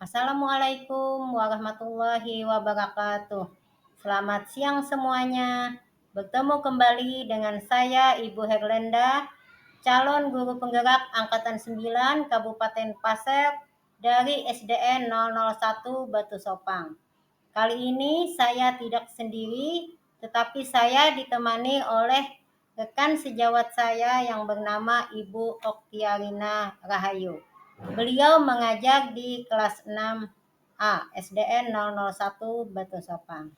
Assalamualaikum warahmatullahi wabarakatuh. Selamat siang semuanya. Bertemu kembali dengan saya Ibu Herlenda, calon guru penggerak angkatan 9 Kabupaten Pasir dari SDN 001 Batu Sopang. Kali ini saya tidak sendiri, tetapi saya ditemani oleh rekan sejawat saya yang bernama Ibu Oktiarina Rahayu. Beliau mengajar di kelas 6A SDN 001 Batu Sopang.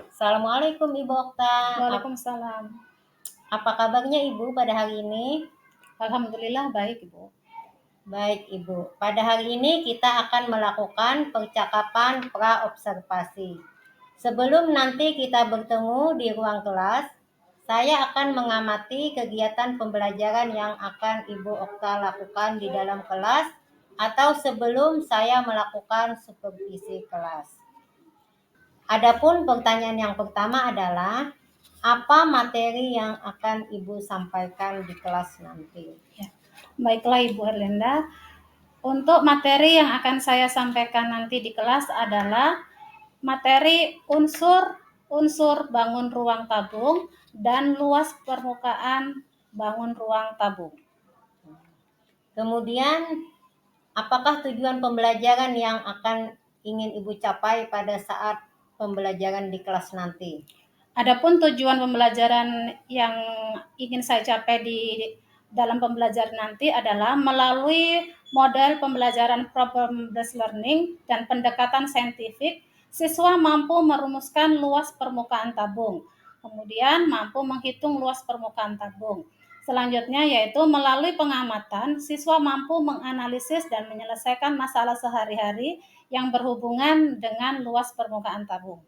Assalamualaikum Ibu Okta. Waalaikumsalam. Apa kabarnya Ibu pada hari ini? Alhamdulillah baik, Ibu. Baik Ibu, pada hari ini kita akan melakukan percakapan pra-observasi. Sebelum nanti kita bertemu di ruang kelas, saya akan mengamati kegiatan pembelajaran yang akan Ibu Okta lakukan di dalam kelas atau sebelum saya melakukan supervisi kelas. Adapun pertanyaan yang pertama adalah, apa materi yang akan Ibu sampaikan di kelas nanti? Ya. Baiklah Ibu Herlenda, untuk materi yang akan saya sampaikan nanti di kelas adalah materi unsur bangun ruang tabung dan luas permukaan bangun ruang tabung. Kemudian, apakah tujuan pembelajaran yang akan ingin Ibu capai pada saat pembelajaran di kelas nanti? Adapun tujuan pembelajaran yang ingin saya capai di dalam pembelajaran nanti adalah melalui model pembelajaran problem-based learning dan pendekatan saintifik, siswa mampu merumuskan luas permukaan tabung, kemudian mampu menghitung luas permukaan tabung. Selanjutnya yaitu melalui pengamatan, siswa mampu menganalisis dan menyelesaikan masalah sehari-hari yang berhubungan dengan luas permukaan tabung.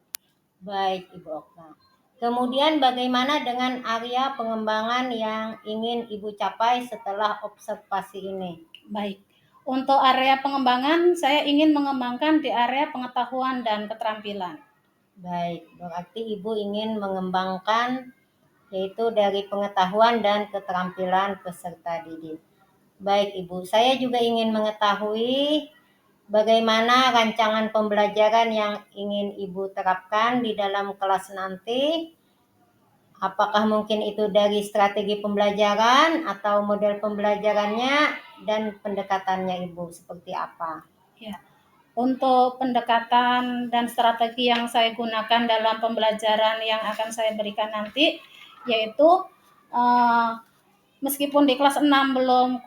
Baik, Ibu Okta. Kemudian bagaimana dengan area pengembangan yang ingin Ibu capai setelah observasi ini? Baik, untuk area pengembangan saya ingin mengembangkan di area pengetahuan dan keterampilan. Baik, berarti Ibu ingin mengembangkan yaitu dari pengetahuan dan keterampilan peserta didik. Baik Ibu, saya juga ingin mengetahui bagaimana rancangan pembelajaran yang ingin Ibu terapkan di dalam kelas nanti. Apakah mungkin itu dari strategi pembelajaran atau model pembelajarannya dan pendekatannya Ibu seperti apa? Ya, untuk pendekatan dan strategi yang saya gunakan dalam pembelajaran yang akan saya berikan nanti, yaitu meskipun di kelas 6 belum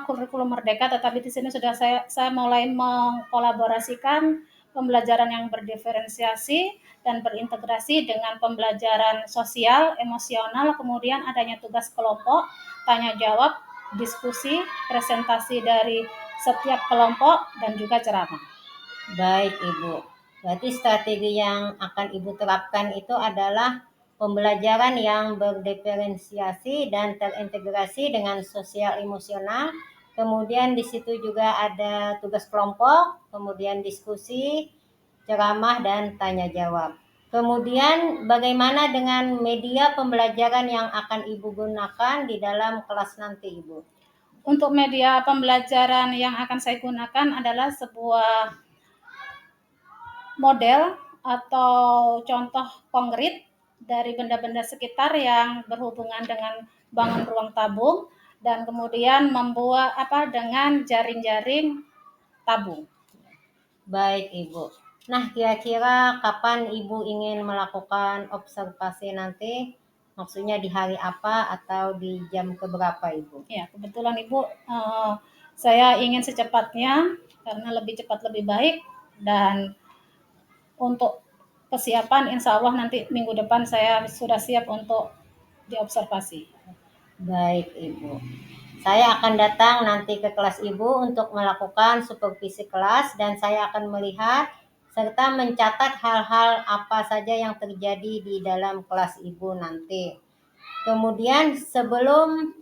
kurikulum merdeka, tetapi di sini sudah saya mulai mengkolaborasikan pembelajaran yang berdiferensiasi dan berintegrasi dengan pembelajaran sosial, emosional, kemudian adanya tugas kelompok, tanya jawab, diskusi, presentasi dari setiap kelompok, dan juga ceramah. Baik Ibu, berarti strategi yang akan Ibu terapkan itu adalah pembelajaran yang berdiferensiasi dan terintegrasi dengan sosial emosional. Kemudian di situ juga ada tugas kelompok, kemudian diskusi, ceramah, dan tanya jawab. Kemudian bagaimana dengan media pembelajaran yang akan Ibu gunakan di dalam kelas nanti Ibu? Untuk media pembelajaran yang akan saya gunakan adalah sebuah model atau contoh konkret dari benda-benda sekitar yang berhubungan dengan bangun ruang tabung dan kemudian membuat dengan jaring-jaring tabung. Baik Ibu. Nah, kira-kira kapan Ibu ingin melakukan observasi nanti? Maksudnya di hari apa atau di jam keberapa Ibu? Ya, kebetulan Ibu, saya ingin secepatnya karena lebih cepat lebih baik, dan untuk kesiapan insya Allah nanti minggu depan saya sudah siap untuk diobservasi. Baik Ibu. Saya akan datang nanti ke kelas Ibu untuk melakukan supervisi kelas dan saya akan melihat serta mencatat hal-hal apa saja yang terjadi di dalam kelas Ibu nanti. Kemudian sebelum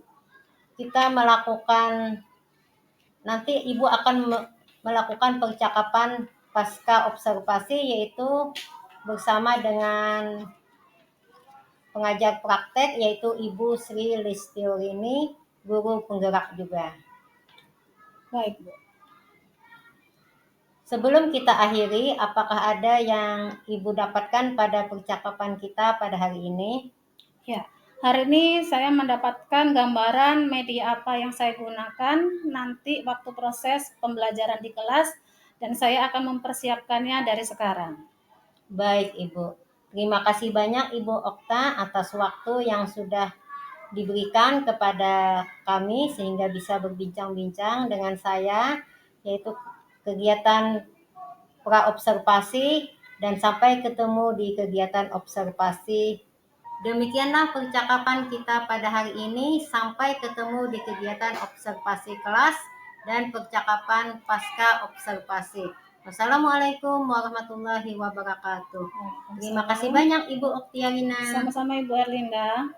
kita melakukan, nanti Ibu akan melakukan percakapan pasca observasi yaitu bersama dengan pengajar praktek yaitu Ibu Sri Listiorini, guru penggerak juga. Baik, Bu. Sebelum kita akhiri, apakah ada yang Ibu dapatkan pada percakapan kita pada hari ini? Ya, hari ini saya mendapatkan gambaran media apa yang saya gunakan nanti waktu proses pembelajaran di kelas, dan saya akan mempersiapkannya dari sekarang. Baik, Ibu. Terima kasih banyak Ibu Okta atas waktu yang sudah diberikan kepada kami sehingga bisa berbincang-bincang dengan saya, yaitu kegiatan pra-observasi dan sampai ketemu di kegiatan observasi. Demikianlah percakapan kita pada hari ini. Sampai ketemu di kegiatan observasi kelas dan percakapan pasca observasi. Wassalamualaikum warahmatullahi wabarakatuh. Terima kasih banyak Ibu Oktiarina. Sama-sama Ibu Erlinda.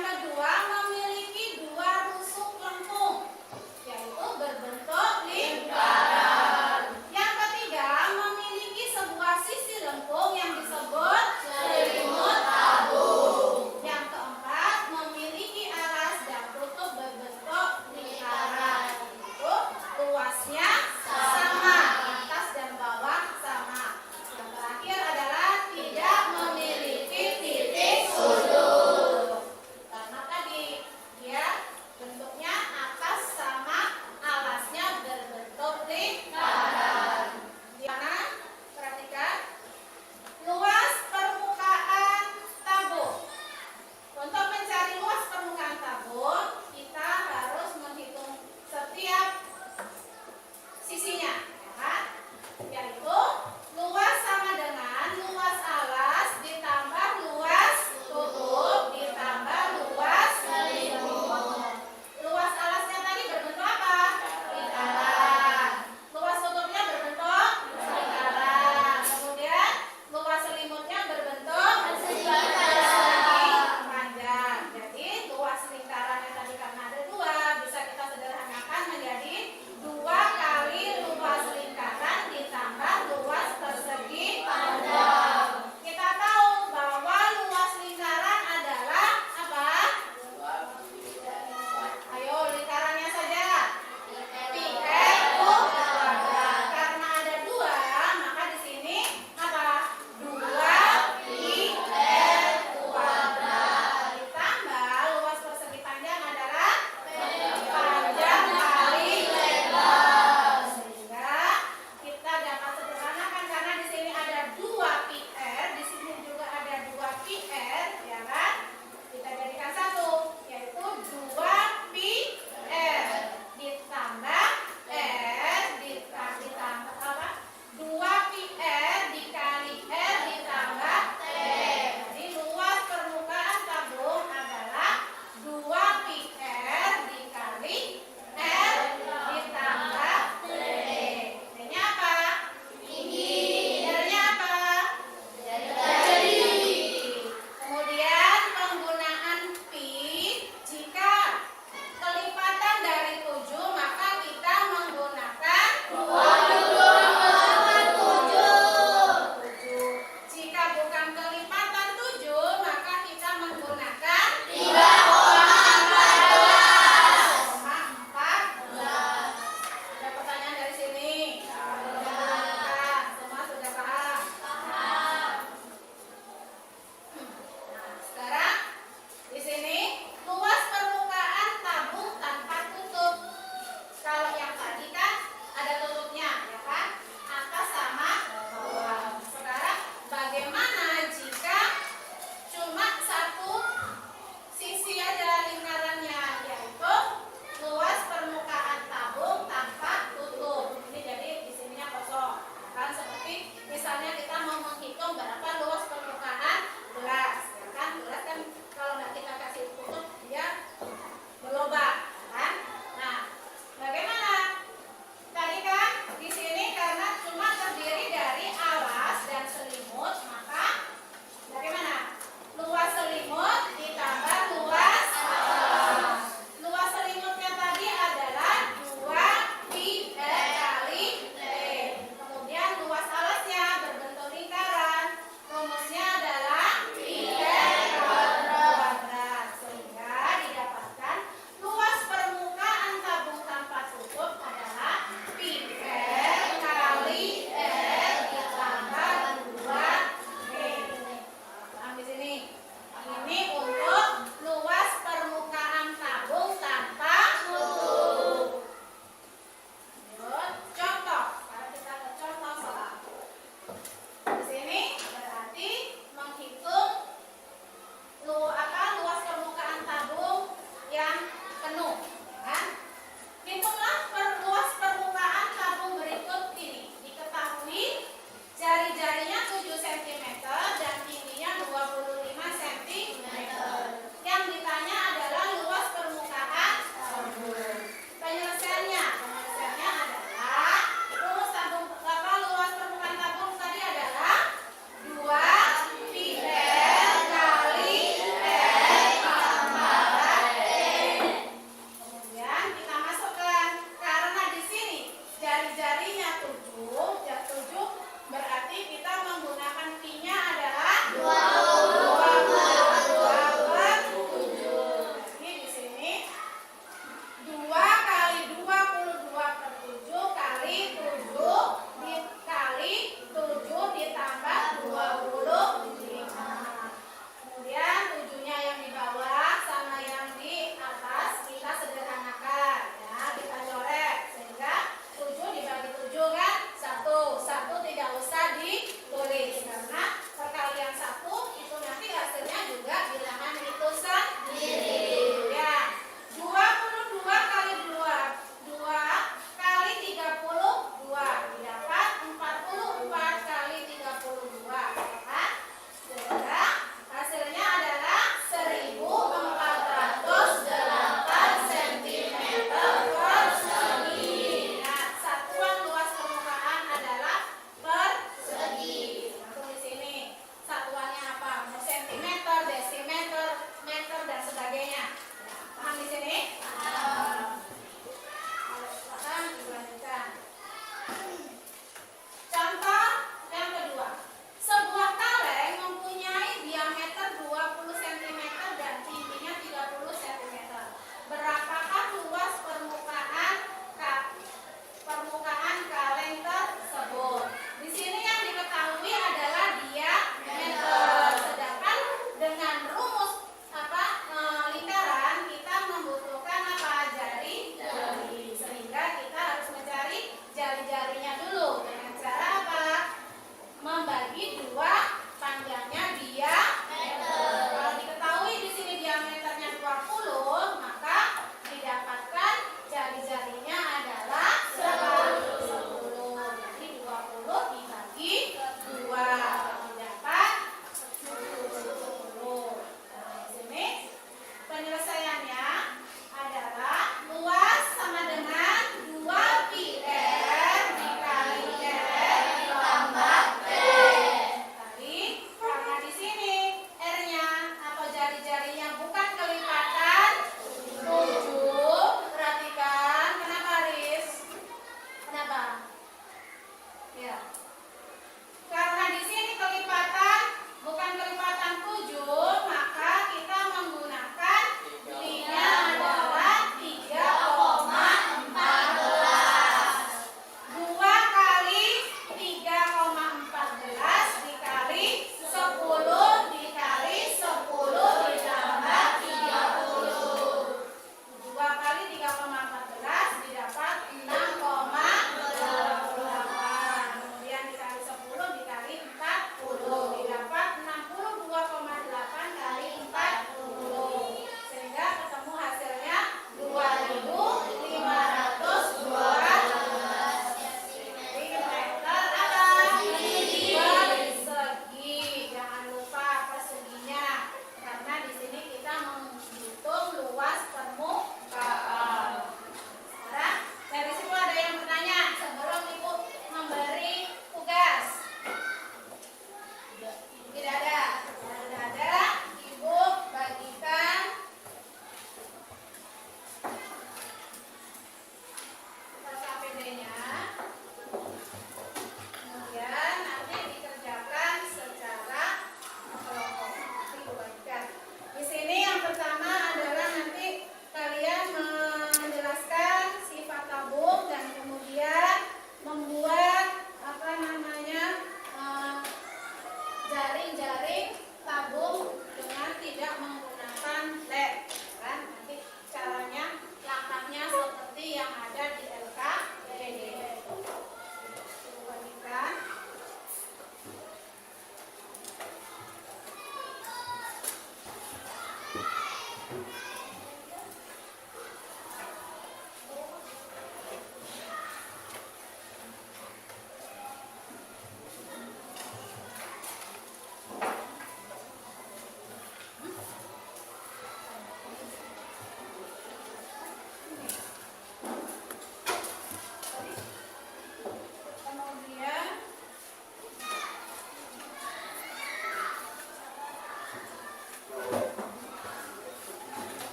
Yang kedua, memiliki dua rusuk lengkung, yaitu berbentuk lingkaran. Yang ketiga, memiliki sebuah sisi lengkung yang disebut selimut tabung. Yang keempat, memiliki alas dan tutup berbentuk lingkaran. Itu luasnya sama, atas dan bawah sama. Yang terakhir adalah tidak memiliki titik sudut. Karena tadi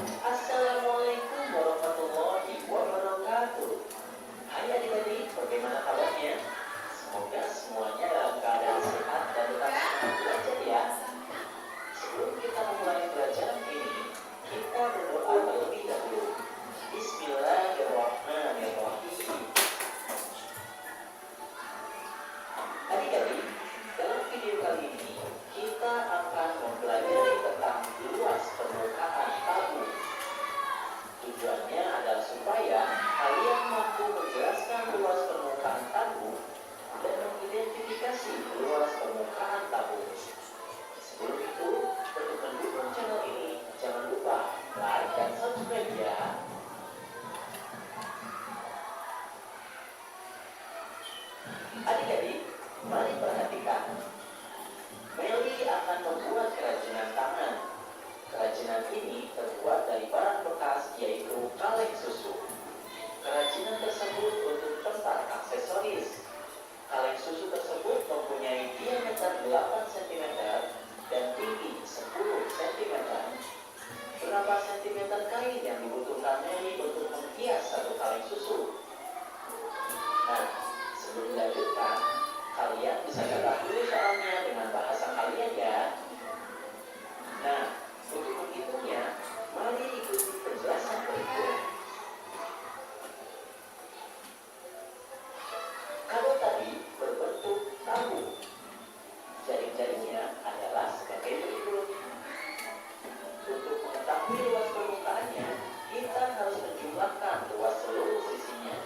Assalamualaikum warahmatullahi wabarakatuh. Hai adik-adik, bagaimana kabarnya? Semoga semuanya dalam keadaan sehat dan tetap semangat belajar ya. Sebelum kita memulai pelajaran ini, kita berdoa terlebih dahulu. Bismillahirrahmanirrahim. Adik-adik, dalam video kali ini kita akan mempelajari tentang luas permukaan tabung. Tujuannya adalah supaya kalian mampu menjelaskan luas permukaan tabung dan mengidentifikasi luas permukaan tabung. Sebelum itu, untuk mendukung channel ini, jangan lupa like dan subscribe ya. Adik-adik, mari perhatikan. Meli akan membuat kerajinan tangan. Kerajinan ini terbuat dari barang bekas, yaitu kaleng susu. Kerajinan tersebut untuk tempat aksesoris. Kaleng susu tersebut mempunyai diameter 8 cm dan tinggi 10 cm. Berapa sentimeter kain yang dibutuhkan Meli untuk menghias satu kaleng susu? Nah, sebelum dilanjutkan, kalian bisa catat dulu soalnya dengan bahasa kalian ya. Nah, untuk menghitungnya, mari ikuti penjelasan berikut. Kalau tadi berbentuk tabung, jaring-jaringnya adalah sebagai berikut. Untuk mengetahui luas permukaannya, kita harus menjumlahkan luas seluruh sisinya.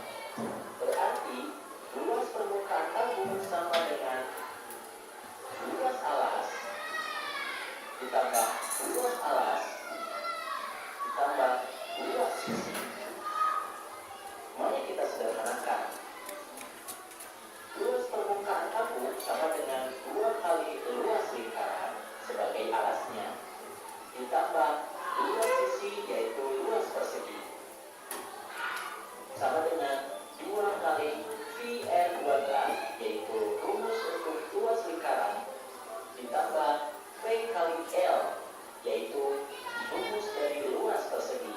Berarti, luas permukaan tabung sama dengan luas alas ditambah luas alas ditambah luas sisi. Mari kita sederhanakan. Luas permukaan tabung sama dengan 2 kali luas lingkaran sebagai alasnya ditambah luas sisi yaitu luas persegi sama dengan 2 kali VR kuadrat yaitu rumus untuk luas lingkaran ditambah V kali L yaitu rumus dari luas persegi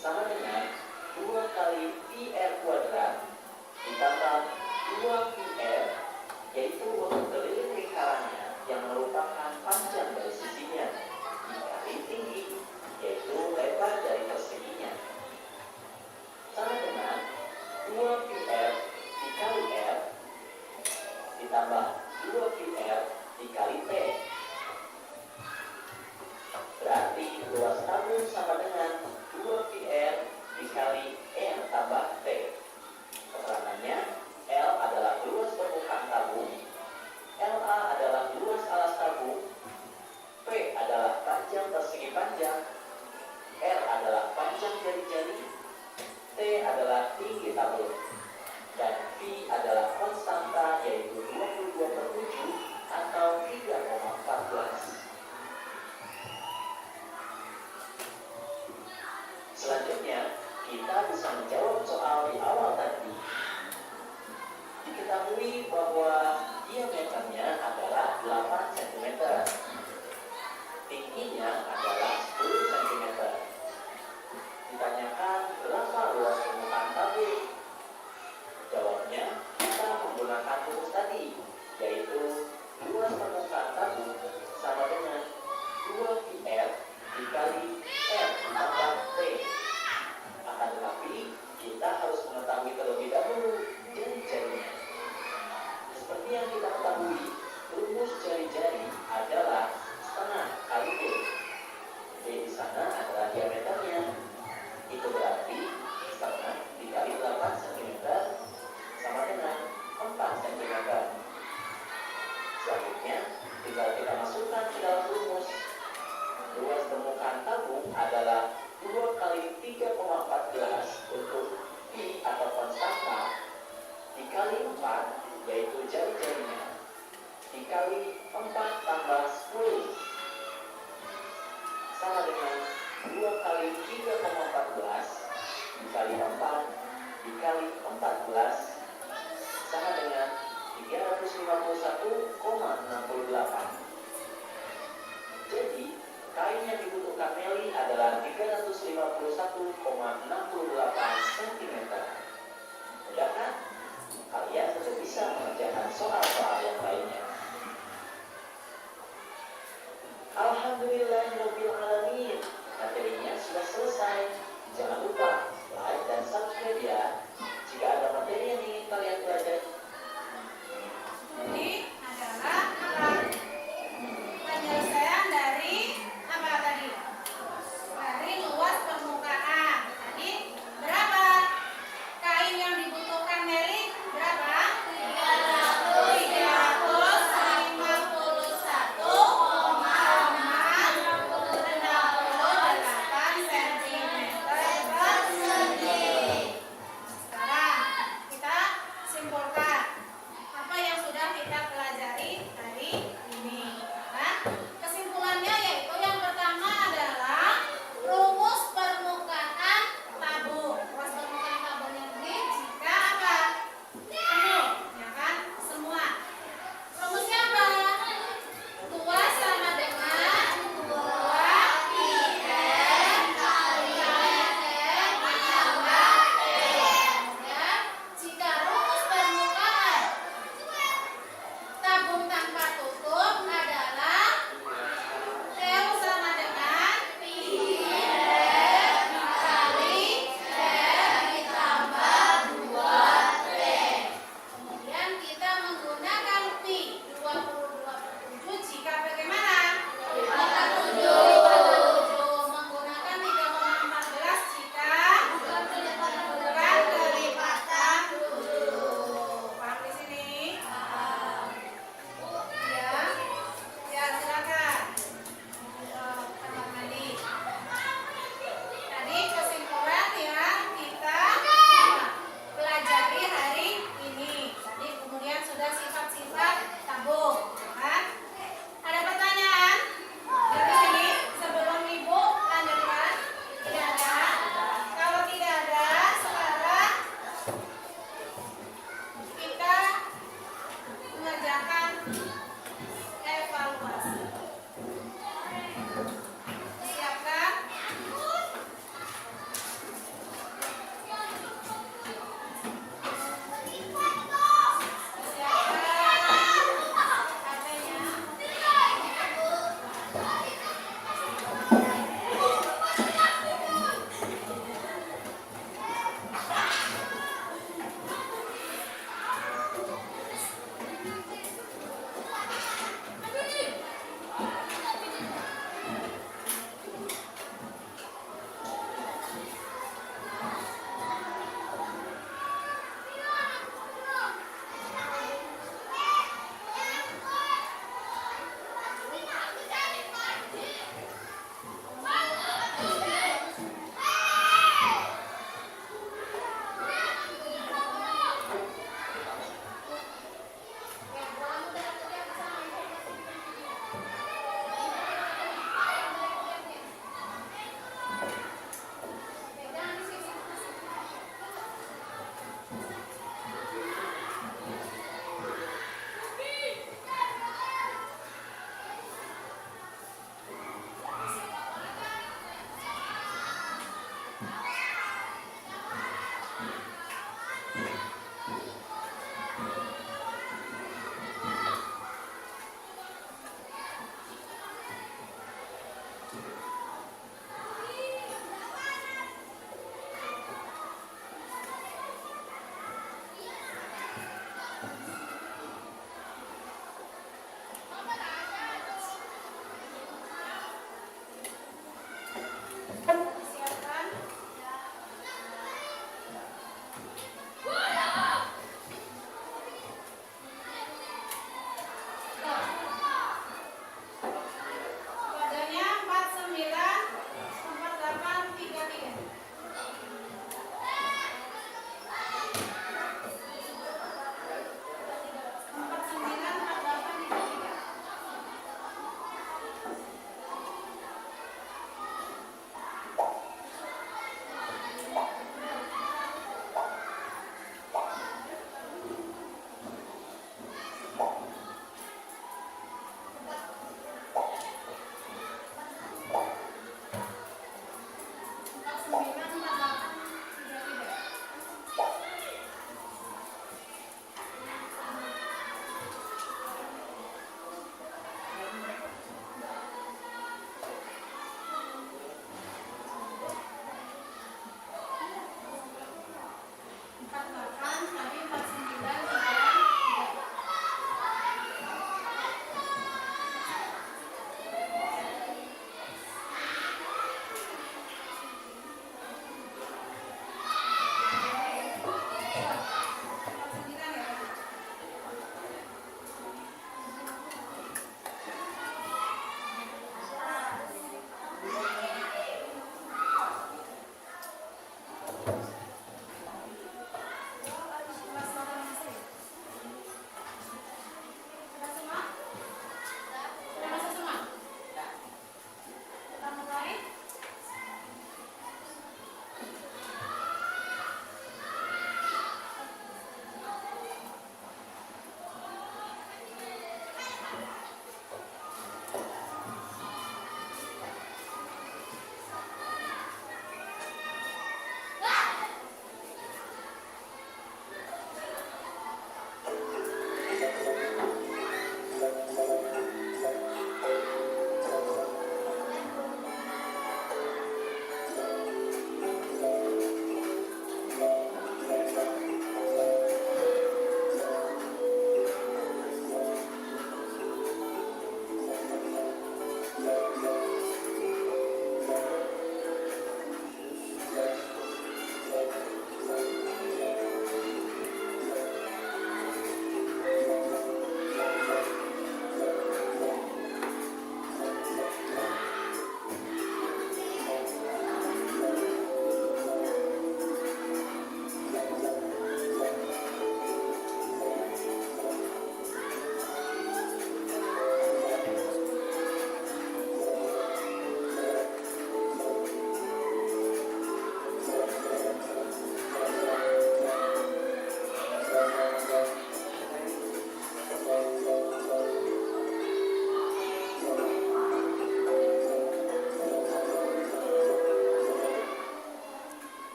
sama dengan 2 kali VR kuadrat ditambah 2 VR yaitu untuk keliling lingkarannya yang merupakan panjang dari sisinya dikali tinggi yaitu lebar dari perseginya sama dengan 2 VR dikali R ditambah 2 VR dikali T. Berarti luas tabung sama dengan 2 VR dikali R tambah T. Keterangannya, L adalah luas permukaan tabung, LA adalah luas alas tabung, P adalah panjang persegi panjang, R adalah panjang jari-jari, T adalah tinggi tabung, dan V adalah konstanta yaitu 22/7 atau 3,14. Selanjutnya, kita bisa menjawab soal di awal tadi. Diketahui bahwa diameternya adalah 8 cm, tingginya adalah 10 cm. Ditanyakan berapa luas permukaan tabung? Jawabnya, kita menggunakan rumus tadi, yaitu luas permukaan tabung sama dengan 2 VR dikali R ditambah T. Akan tetapi, kita harus mengetahui terlebih dahulu jari-jarinya. Seperti yang kita ketahui, rumus jari-jari adalah setengah kali D. D di sana adalah diameternya. Itu berarti setengah dikali 8 cm sama dengan 4 cm. Selanjutnya, tinggal kita masukkan ke dalam rumus. Luas permukaan tabung adalah 2 kali 3,14 untuk I atau konstanta dikali 4 yaitu jari-jarinya dikali 4 tambah 10 sama dengan 2 kali 3,14 dikali 4 dikali 14 sama dengan 351,68. Jadi Kain yang dibutuhkan Meli adalah 351,68 cm. Mudah kan? Kalian tentu bisa mengerjakan soal-soal yang lainnya. Alhamdulillahirobbilalamin. Materinya sudah selesai. Jangan lupa like dan subscribe ya. Jika ada materi yang ingin kalian pelajari. Ini adalah alat penyelesaian dari apa tadi?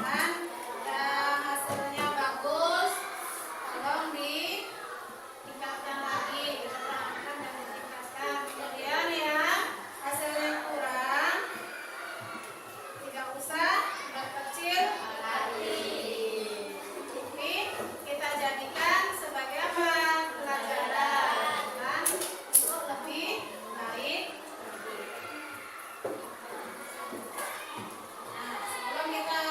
kan hasilnya bagus, tolong ditingkatkan lagi, dipertahankan dan ditingkatkan. Kemudian ya, hasilnya kurang, tidak usah berkecil hati, tapi kita jadikan sebagai apa? Pelajaran kan, untuk lebih baik. Nah, sebelum kita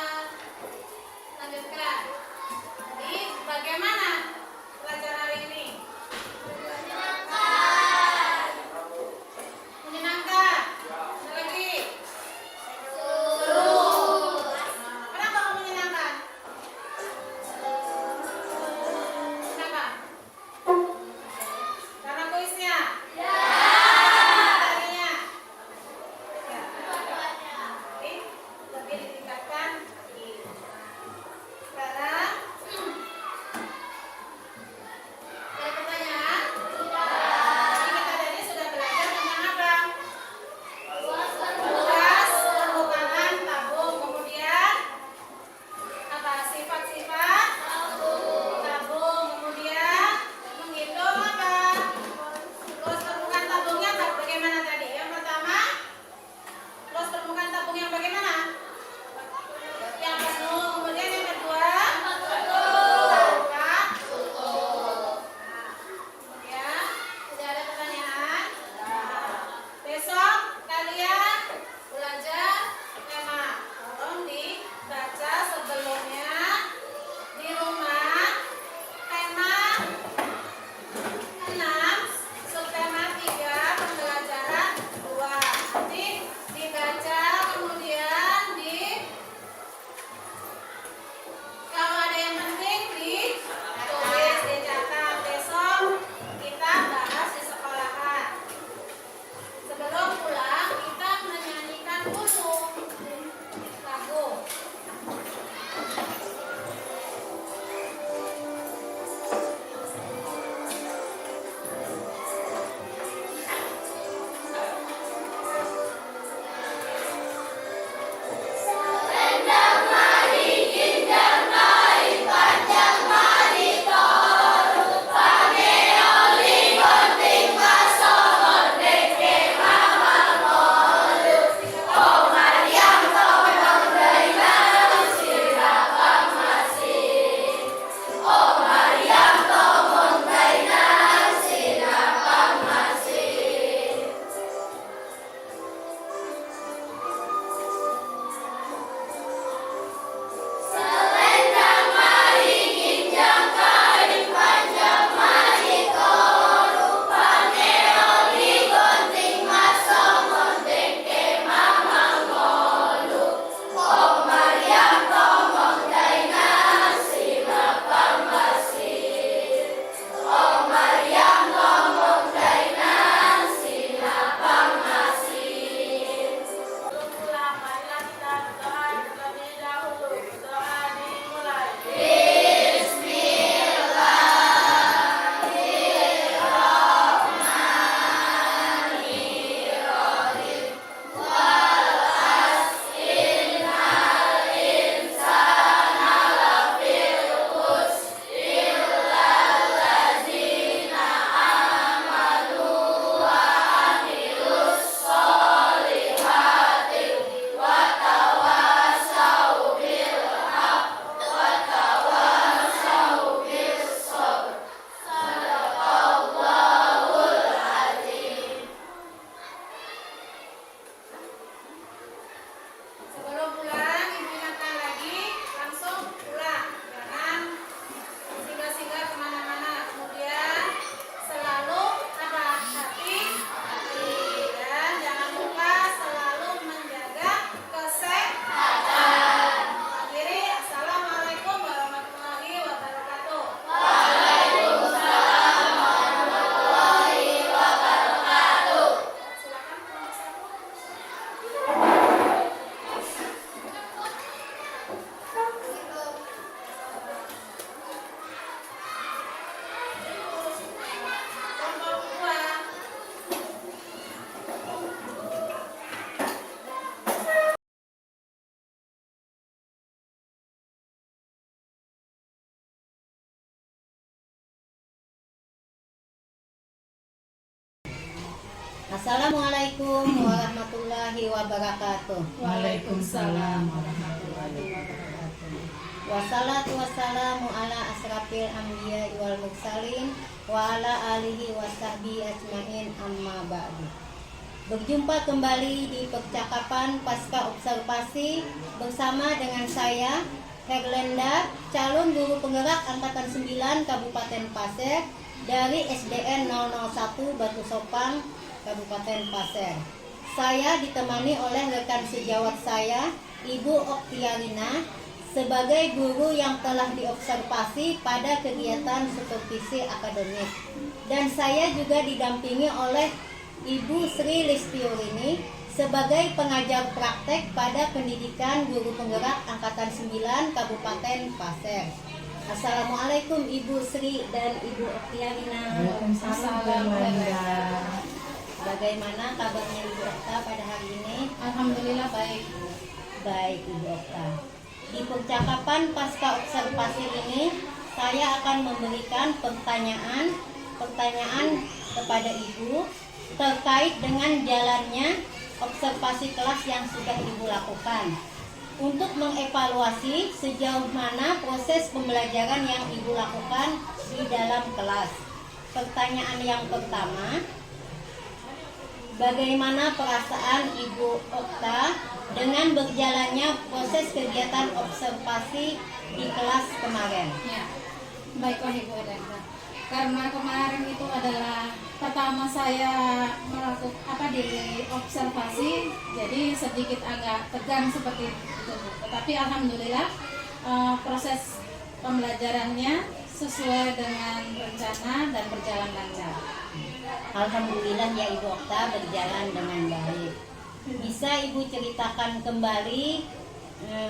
Assalamualaikum warahmatullahi wabarakatuh. Waalaikumsalam warahmatullahi wabarakatuh. Wassalatu wassalamu ala asrafil anbiya wal mursalin wa ala alihi wasahbihi ajmain amma ba'du. Berjumpa kembali di percakapan pasca observasi bersama dengan saya Herlenda, calon guru penggerak angkatan 9 Kabupaten Pasir dari SDN 001 Batu Sopang, Kabupaten Pasir. Saya ditemani oleh rekan sejawat saya, Ibu Oktiarina, sebagai guru yang telah diobservasi pada kegiatan supervisi akademis. Dan saya juga didampingi oleh Ibu Sri Listiorini sebagai pengajar praktek pada pendidikan guru penggerak angkatan 9 Kabupaten Pasir. Assalamualaikum Ibu Sri dan Ibu Oktiarina. Waalaikumsalam. Bagaimana kabarnya Ibu Okta pada hari ini? Alhamdulillah baik. Baik Ibu Okta. Di percakapan pasca observasi ini, saya akan memberikan pertanyaan kepada Ibu terkait dengan jalannya observasi kelas yang sudah Ibu lakukan untuk mengevaluasi sejauh mana proses pembelajaran yang Ibu lakukan di dalam kelas. Pertanyaan yang pertama, bagaimana perasaan Ibu Okta dengan berjalannya proses kegiatan observasi di kelas kemarin? Ya, baiklah Ibu Herlenda. Karena kemarin itu adalah pertama saya melakukan di observasi, jadi sedikit agak tegang seperti itu. Tetapi alhamdulillah proses pembelajarannya sesuai dengan rencana dan berjalan lancar. Alhamdulillah ya Ibu Okta, berjalan dengan baik. Bisa Ibu ceritakan kembali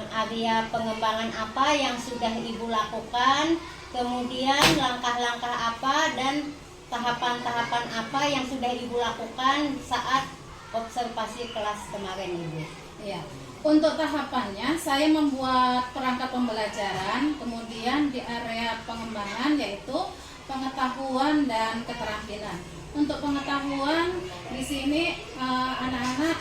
area pengembangan apa yang sudah Ibu lakukan, kemudian langkah-langkah apa dan tahapan-tahapan apa yang sudah Ibu lakukan saat observasi kelas kemarin Ibu? Ya, untuk tahapannya saya membuat perangkat pembelajaran, kemudian di area pengembangan yaitu pengetahuan dan keterampilan. Untuk pengetahuan di sini anak-anak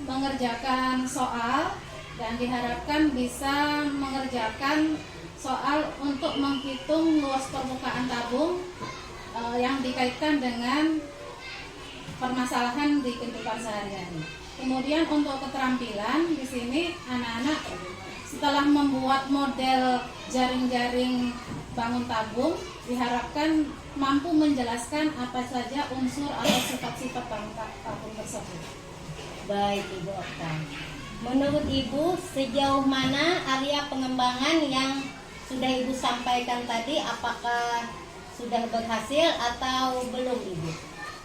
mengerjakan soal dan diharapkan bisa mengerjakan soal untuk menghitung luas permukaan tabung yang dikaitkan dengan permasalahan di kehidupan sehari-hari. Kemudian untuk keterampilan di sini anak-anak setelah membuat model jaring-jaring bangun tabung diharapkan mampu menjelaskan apa saja unsur atau sifat-sifat bangun tabung tersebut. Baik Ibu Okta. Menurut Ibu, sejauh mana area pengembangan yang sudah Ibu sampaikan tadi, apakah sudah berhasil atau belum Ibu?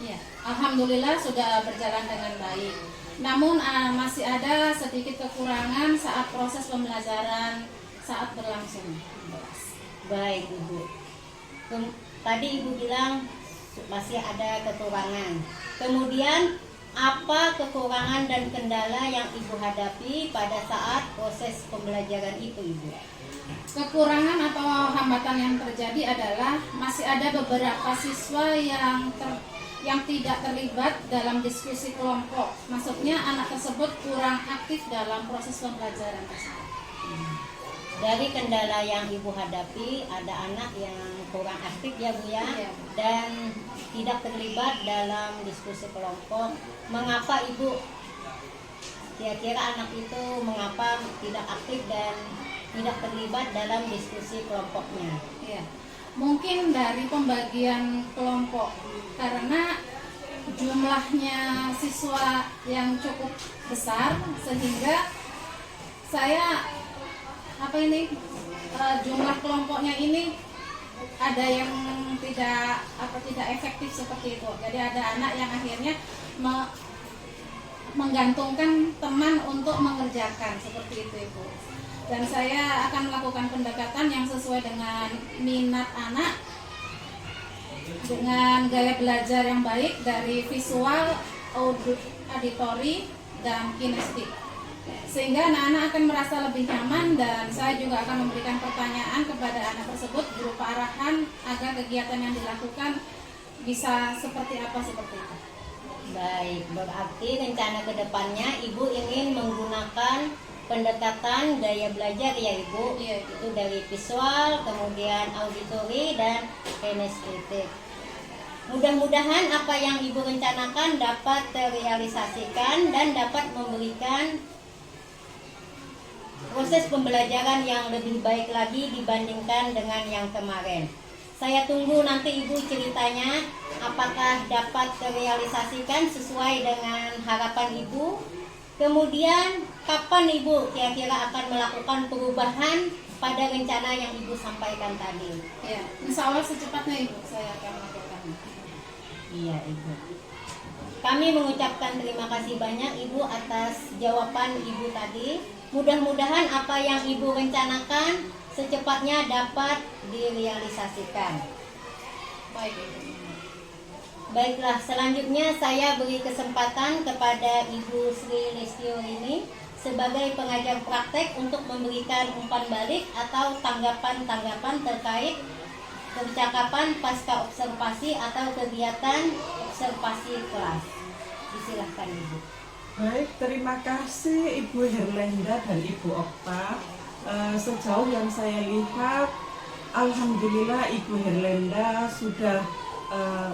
Ya, alhamdulillah sudah berjalan dengan baik. Namun masih ada sedikit kekurangan saat proses pembelajaran saat berlangsung. Baik Ibu. Tadi Ibu bilang masih ada kekurangan. Kemudian apa kekurangan dan kendala yang Ibu hadapi pada saat proses pembelajaran itu Ibu? Kekurangan atau hambatan yang terjadi adalah masih ada beberapa siswa yang tidak terlibat dalam diskusi kelompok. Maksudnya anak tersebut kurang aktif dalam proses pembelajaran tersebut. Dari kendala yang Ibu hadapi, ada anak yang kurang aktif ya Bu ya, Iya. dan tidak terlibat dalam diskusi kelompok. Mengapa Ibu kira-kira anak itu mengapa tidak aktif dan tidak terlibat dalam diskusi kelompoknya? Ya, mungkin dari pembagian kelompok karena jumlahnya siswa yang cukup besar sehingga saya jumlah kelompoknya ini ada yang tidak efektif seperti itu. Jadi ada anak yang akhirnya menggantungkan teman untuk mengerjakan seperti itu Ibu. Dan saya akan melakukan pendekatan yang sesuai dengan minat anak dengan gaya belajar yang baik dari visual, auditori, dan kinestetik. Sehingga anak-anak akan merasa lebih nyaman dan saya juga akan memberikan pertanyaan kepada anak tersebut berupa arahan agar kegiatan yang dilakukan bisa seperti apa seperti itu. Baik, berarti rencana kedepannya Ibu ingin menggunakan pendekatan gaya belajar ya Ibu. Iya. Itu dari visual, kemudian auditori dan kinestetik. Mudah-mudahan apa yang Ibu rencanakan dapat terrealisasikan dan dapat memberikan proses pembelajaran yang lebih baik lagi dibandingkan dengan yang kemarin. Saya tunggu nanti Ibu ceritanya apakah dapat terrealisasikan sesuai dengan harapan Ibu. Kemudian kapan Ibu kira-kira akan melakukan perubahan pada rencana yang Ibu sampaikan tadi? Ya, insya Allah secepatnya Ibu saya akan melakukan. Iya Ibu. Kami mengucapkan terima kasih banyak Ibu atas jawaban Ibu tadi. Mudah-mudahan apa yang Ibu rencanakan secepatnya dapat direalisasikan. Baik Ibu. Baiklah, selanjutnya saya beri kesempatan kepada Ibu Sri Listio ini sebagai pengajar praktek untuk memberikan umpan balik atau tanggapan-tanggapan terkait percakapan pasca observasi atau kegiatan observasi kelas. Disilahkan Ibu. Baik, terima kasih Ibu Herlenda dan Ibu Okta. Sejauh yang saya lihat, alhamdulillah Ibu Herlenda sudah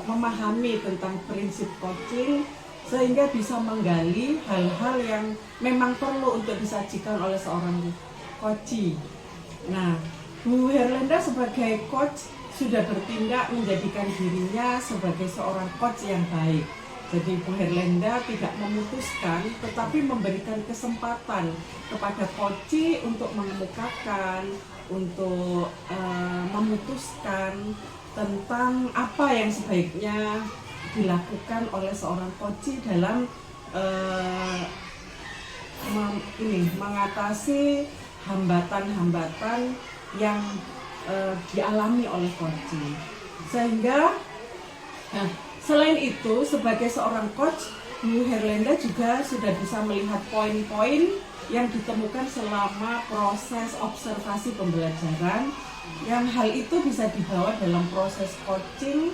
memahami tentang prinsip coaching sehingga bisa menggali hal-hal yang memang perlu untuk disajikan oleh seorang coach. Nah, Bu Herlenda sebagai coach sudah bertindak menjadikan dirinya sebagai seorang coach yang baik. Jadi Bu Herlenda tidak memutuskan, tetapi memberikan kesempatan kepada coach untuk mengemukakan, untuk memutuskan tentang apa yang sebaiknya dilakukan oleh seorang coach dalam mengatasi hambatan-hambatan yang dialami oleh coach. Sehingga selain itu, sebagai seorang coach, Bu Herlenda juga sudah bisa melihat poin-poin yang ditemukan selama proses observasi pembelajaran, yang hal itu bisa dibawa dalam proses coaching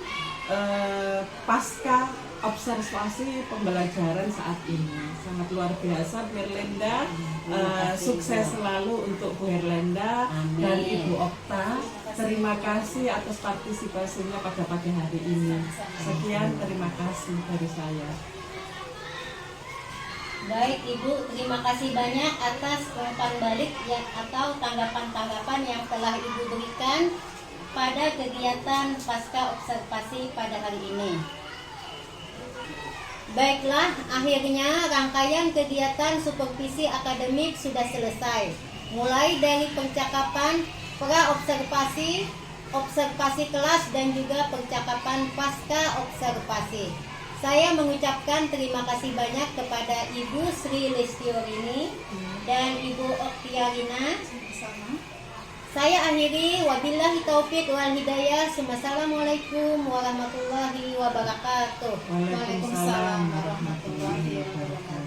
pasca observasi pembelajaran saat ini. Sangat luar biasa Bu Herlenda. Sukses selalu untuk Bu Herlenda dan Ibu Okta. Terima kasih atas partisipasinya pada pagi hari ini. Sekian, terima kasih dari saya. Baik Ibu, terima kasih banyak atas umpan balik atau tanggapan-tanggapan yang telah Ibu berikan pada kegiatan pasca observasi pada hari ini. Baiklah, akhirnya rangkaian kegiatan supervisi akademik sudah selesai. Mulai dari percakapan pra-observasi, observasi kelas, dan juga percakapan pasca observasi. Saya mengucapkan terima kasih banyak kepada Ibu Sri Listiorini dan Ibu Oktiarina. Saya akhiri, wabillahi taufik wal hidayah. Assalamualaikum warahmatullahi wabarakatuh. Waalaikumsalam warahmatullahi wabarakatuh.